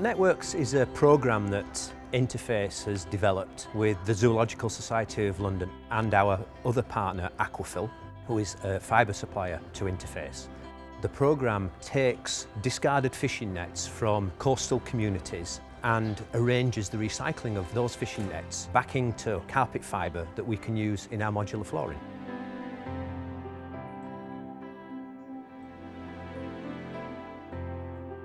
Networks is a programme that Interface has developed with the Zoological Society of London and our other partner, Aquafil, who is a fibre supplier to Interface. The programme takes discarded fishing nets from coastal communities and arranges the recycling of those fishing nets back into carpet fibre that we can use in our modular flooring.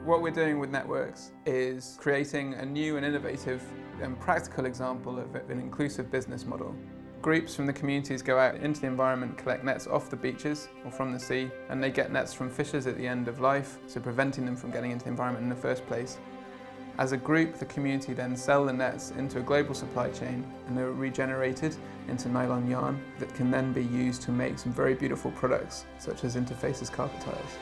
What we're doing with Networks is creating a new and innovative and practical example of an inclusive business model. Groups from the communities go out into the environment, collect nets off the beaches or from the sea, and they get nets from fishers at the end of life, so preventing them from getting into the environment in the first place. As a group, the community then sell the nets into a global supply chain, and they're regenerated into nylon yarn that can then be used to make some very beautiful products, such as Interface's carpet tiles.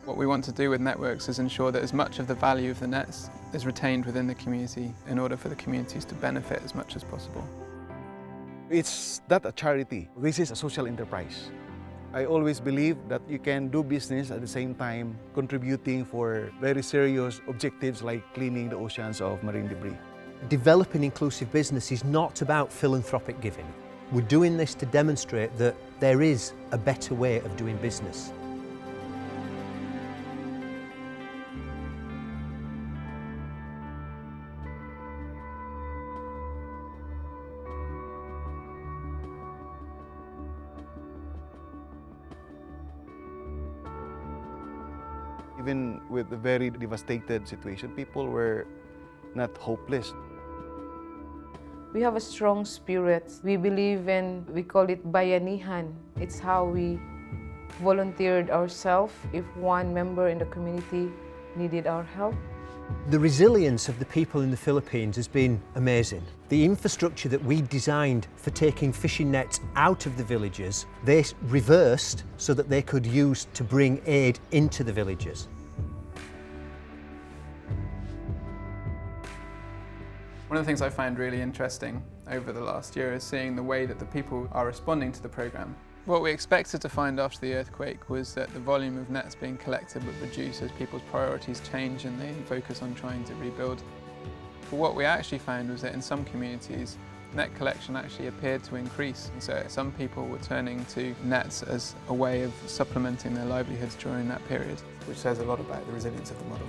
What we want to do with Networks is ensure that as much of the value of the nets is retained within the community in order for the communities to benefit as much as possible. It's not a charity, this is a social enterprise. I always believe that you can do business at the same time contributing for very serious objectives like cleaning the oceans of marine debris. Developing inclusive business is not about philanthropic giving. We're doing this to demonstrate that there is a better way of doing business. Even with a very devastated situation, people were not hopeless. We have a strong spirit. We believe in, we call it bayanihan. It's how we volunteered ourselves if one member in the community needed our help. The resilience of the people in the Philippines has been amazing. The infrastructure that we designed for taking fishing nets out of the villages, they reversed so that they could use to bring aid into the villages. One of the things I find really interesting over the last year is seeing the way that the people are responding to the programme. What we expected to find after the earthquake was that the volume of nets being collected would reduce as people's priorities change and they focus on trying to rebuild. But what we actually found was that in some communities, net collection actually appeared to increase. And so some people were turning to nets as a way of supplementing their livelihoods during that period, which says a lot about the resilience of the model.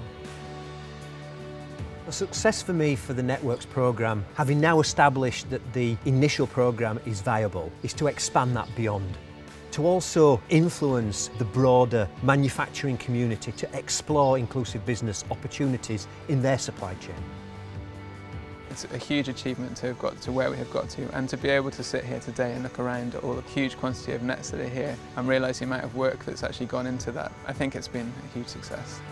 A success for me for the Networks programme, having now established that the initial programme is viable, is to expand that beyond. To also influence the broader manufacturing community to explore inclusive business opportunities in their supply chain. It's a huge achievement to have got to where we have got to, and to be able to sit here today and look around at all the huge quantity of nets that are here and realise the amount of work that's actually gone into that. I think it's been a huge success.